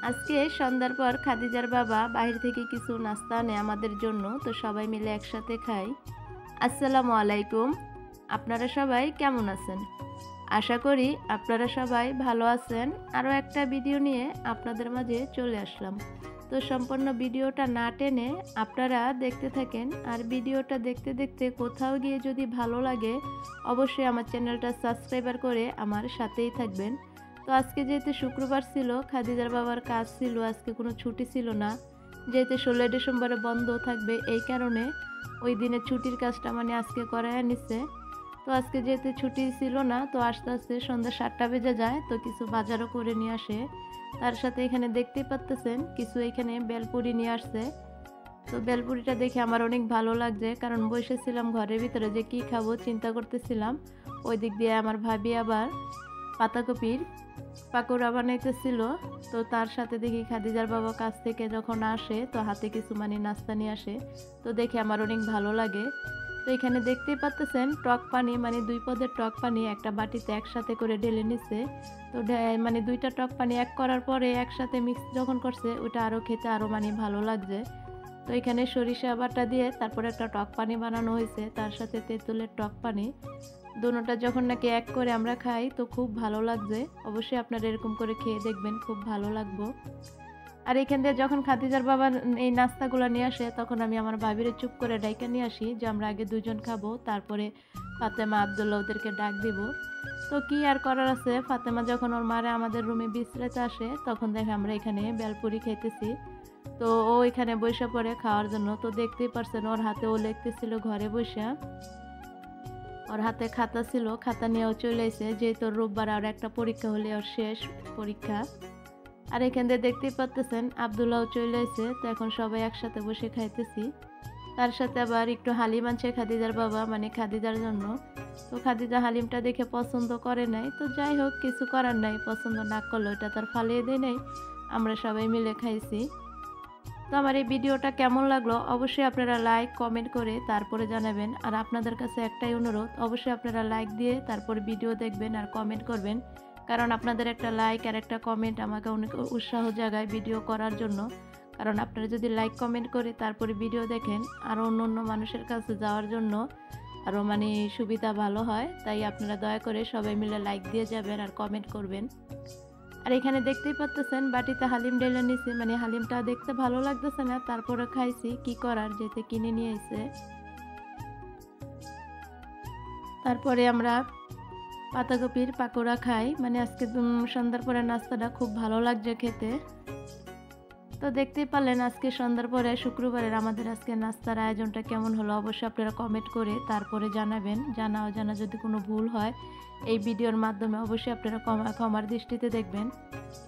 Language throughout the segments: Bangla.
আজকে সন্ধ্যার পর খাদিজার বাবা বাইরে থেকে কিছু নাস্তা আনে আমাদের জন্য, তো সবাই মিলে একসাথে খাই। আসসালামু আলাইকুম। আপনারা সবাই কেমন আছেন? আশা করি আপনারা সবাই ভালো আছেন। আরও একটা ভিডিও নিয়ে আপনাদের মাঝে চলে আসলাম। তো সম্পূর্ণ ভিডিওটা না টেনে আপনারা দেখতে থাকেন, আর ভিডিওটা দেখতে দেখতে কোথাও গিয়ে যদি ভালো লাগে অবশ্যই আমার চ্যানেলটা সাবস্ক্রাইবার করে আমার সাথেই থাকবেন। তো আজকে যেহেতু শুক্রবার ছিল, খাদিজার বাবার কাজ ছিল, আজকে কোনো ছুটি ছিল না। যেহেতু 16 ডিসেম্বরে বন্ধ থাকবে, এই কারণে ওই দিনে ছুটির কাজটা আজকে করায় নিছে। তো আজকে যেহেতু ছুটি ছিল না, তো আস্তে আস্তে সন্ধ্যা 7টা বেজে যায়, তো কিছু বাজারও করে নিয়ে আসে। তার সাথে এখানে দেখতেই পাচ্তেছেন কিছু এখানে বেলপুরি নিয়ে আসছে। তো বেলপুরিটা দেখে আমার অনেক ভালো লাগছে, কারণ বসেছিলাম ঘরের ভিতরে যে কি খাবো চিন্তা করতেছিলাম। ওই দিক দিয়ে আমার ভাবি আবার পাতাকপির পাকোড়া বানাইতেছিল। তো তার সাথে দেখি খাদিজার বাবা কাছ থেকে যখন আসে, তো হাতে কিছু নাস্তা নিয়ে আসে। তো দেখে আমার অনেক ভালো লাগে। তো এখানে দেখতেই পাচ্তেছেন টক পানি, 2 পদের টক পানি একটা বাটিতে একসাথে করে ঢেলে নিছে। তো দুইটা টক পানি এক করার পরে একসাথে মিক্স যখন করছে, ওটা আরও খেতে আরও ভালো লাগছে। তো এখানে সরিষা বাটা দিয়ে তারপরে একটা টক পানি বানানো হয়েছে, তার সাথে তেঁতুলের টক পানি। দোনোটা যখন নাকি এক করে আমরা খাই তো খুব ভালো লাগছে। অবশ্যই আপনারা এরকম করে খেয়ে দেখবেন, খুব ভালো লাগবে। আর এখান দিয়ে যখন খাদিজার বাবা এই নাস্তাগুলো নিয়ে আসে, তখন আমি আমার ভাবিরে চুপ করে ডাইকা নিয়ে আসি যে আমরা আগে দুজন খাবো, তারপরে ফাতেমা আব্দুল্লাহ ওদেরকে ডাক দিব। তো কি আর করার আছে, ফাতেমা যখন ওর মারে আমাদের রুমে বিশ্রাতে আসে, তখন দেখে আমরা এখানে বেলপুরি খাইতেছি। তো ও এখানে বসে পড়ে খাওয়ার জন্য। তো দেখতেই পারছেন ওর হাতে ও লিখতেছিল ঘরে বসে। ওর হাতে খাতা ছিল, খাতা নিয়েও চলে এসে, যেহেতু রোববার আর একটা পরীক্ষা হলে ওর শেষ পরীক্ষা। আর এখান দিয়ে দেখতেই পাচ্তেছেন আব্দুল্লাহও চলে এসে। তো এখন সবাই একসাথে বসে খাইতেছি। তার সাথে আবার একটু হালিম আনছে খাদিজার বাবা, খাদিজার জন্য। তো খাদিজা হালিমটা দেখে পছন্দ করে নাই, তো যাই হোক কিছু করার নাই, পছন্দ না করলে ওটা তার ফালিয়ে দেয় নাই, আমরা সবাই মিলে খাইছি। তো আমার এই ভিডিওটা কেমন লাগলো অবশ্যই আপনারা লাইক কমেন্ট করে তারপরে জানাবেন। আর আপনাদের কাছে একটাই অনুরোধ, অবশ্যই আপনারা লাইক দিয়ে তারপর ভিডিও দেখবেন আর কমেন্ট করবেন, কারণ আপনাদের একটা লাইক আর একটা কমেন্ট আমাকে অনেক উৎসাহ জাগায় ভিডিও করার জন্য। কারণ আপনারা যদি লাইক কমেন্ট করে তারপরে ভিডিও দেখেন, আর অন্য অন্য মানুষের কাছে যাওয়ার জন্য আরও সুবিধা ভালো হয়। তাই আপনারা দয়া করে সবাই মিলে লাইক দিয়ে যাবেন আর কমেন্ট করবেন। আর এখানে দেখতেই পাচ্তেছেন বাটিতে হালিম ঢেলে নিছি, হালিমটা দেখতে ভালো লাগতেছে না, তারপরে খাইছি, কি করার, যেতে কিনে নিয়ে এসে। তারপরে আমরা পাতাকপির পাকোড়া খাই, আজকে সন্ধ্যার পরে নাস্তাটা খুব ভালো লাগছে খেতে। তো দেখতেই পারলেন আজকে সন্ধ্যার পরে শুক্রবারের আমাদের আজকে নাস্তার আয়োজনটা কেমন হলো অবশ্যই আপনারা কমেন্ট করে তারপরে জানাবেন। জানা যদি কোনো ভুল হয় এই ভিডিওর মাধ্যমে অবশ্যই আপনারা ক্ষমার দৃষ্টিতে দেখবেন।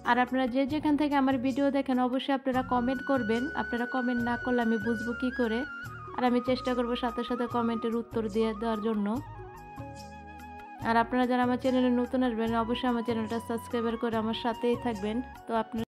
আর আপনারা যে যেখান থেকে আমার ভিডিও দেখেন অবশ্যই আপনারা কমেন্ট করবেন। আপনারা কমেন্ট না করলে আমি বুঝবো কী করে, আর আমি চেষ্টা করব সাথে সাথে কমেন্টের উত্তর দিয়ে দেওয়ার জন্য। আর আপনারা যারা আমার চ্যানেলে নতুন আসবেন অবশ্যই আমার চ্যানেলটা সাবস্ক্রাইব করে আমার সাথেই থাকবেন। তো আপনারা